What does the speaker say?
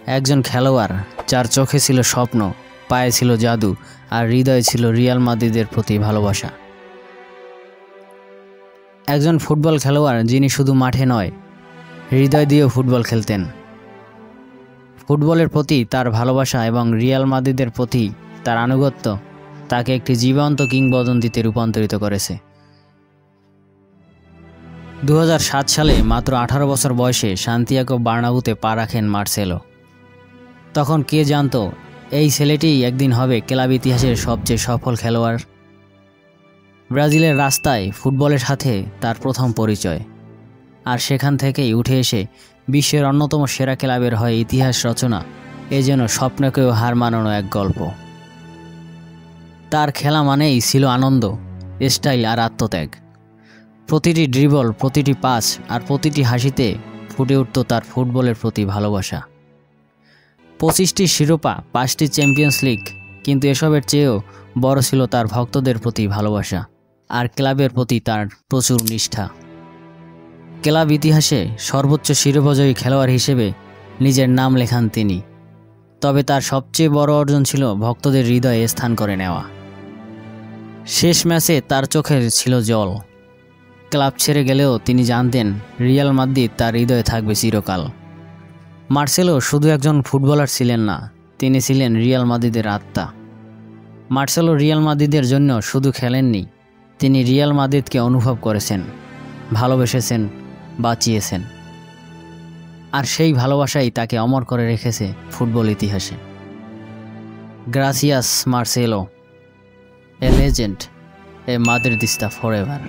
একজন খেলোয়াড় যার চোখে ছিল স্বপ্ন, পায়ে ছিল জাদু আর হৃদয়ে ছিল রিয়াল মাদ্রিদের প্রতি ভালোবাসা। একজন ফুটবল খেলোয়াড় যিনি শুধু মাঠে নয়, হৃদয় দিয়েও ফুটবল খেলতেন। ফুটবলের প্রতি তার ভালোবাসা এবং রিয়াল মাদ্রিদের প্রতি তার আনুগত্য তাকে একটি জীবন্ত কিংবদন্তিতে রূপান্তরিত করেছে। 2007 সালে মাত্র 18 বছর বয়সে সান্তিয়াগো বার্নাব্যুতে পা রাখেন মার্সেলো। তখন কে জানতো এই ছেলেটিই একদিন হবে ক্লাব ইতিহাসের সবচেয়ে সফল খেলোয়াড়। ব্রাজিলের রাস্তায় ফুটবলের সাথে তার প্রথম পরিচয়, আর সেখান থেকেই উঠে এসে বিশ্বের অন্যতম সেরা ক্লাবের হয়ে ইতিহাস রচনা এ যেন স্বপ্নকেও হার মানানো এক গল্প। তার খেলা মানেই ছিল আনন্দ, স্টাইল আর আত্মত্যাগ। প্রতিটি ড্রিবল, প্রতিটি পাস আর প্রতিটি হাসিতে ফুটে উঠত তার ফুটবলের প্রতি ভালোবাসা। 25টি শিরোপা, 5টি চ্যাম্পিয়ন্স লিগ, কিন্তু এসবের চেয়েও বড় ছিল তার ভক্তদের প্রতি ভালোবাসা আর ক্লাবের প্রতি তার প্রচুর নিষ্ঠা। ক্লাব ইতিহাসে সর্বোচ্চ শিরোপাজয়ী খেলোয়াড় হিসেবে নিজের নাম লেখান তিনি, তবে তার সবচেয়ে বড় অর্জন ছিল ভক্তদের হৃদয়ে স্থান করে নেওয়া। শেষ ম্যাচে তার চোখে ছিল জল। ক্লাব ছেড়ে গেলেও তিনি জানতেন রিয়াল মাদ্রিদ তার হৃদয়ে থাকবে চিরকাল। মার্সেলো শুধু একজন ফুটবলার ছিলেন না, তিনি ছিলেন রিয়াল মাদ্রিদের আত্মা। মার্সেলো রিয়াল মাদ্রিদের জন্য শুধু খেলেননি, তিনি রিয়াল মাদ্রিদকে অনুভব করেছেন, ভালোবেসেছেন, বাঁচিয়েছেন। আর সেই ভালোবাসাই তাকে অমর করে রেখেছে ফুটবল ইতিহাসে। গ্রাসিয়াস Marcelo, a legend, a Madridista forever.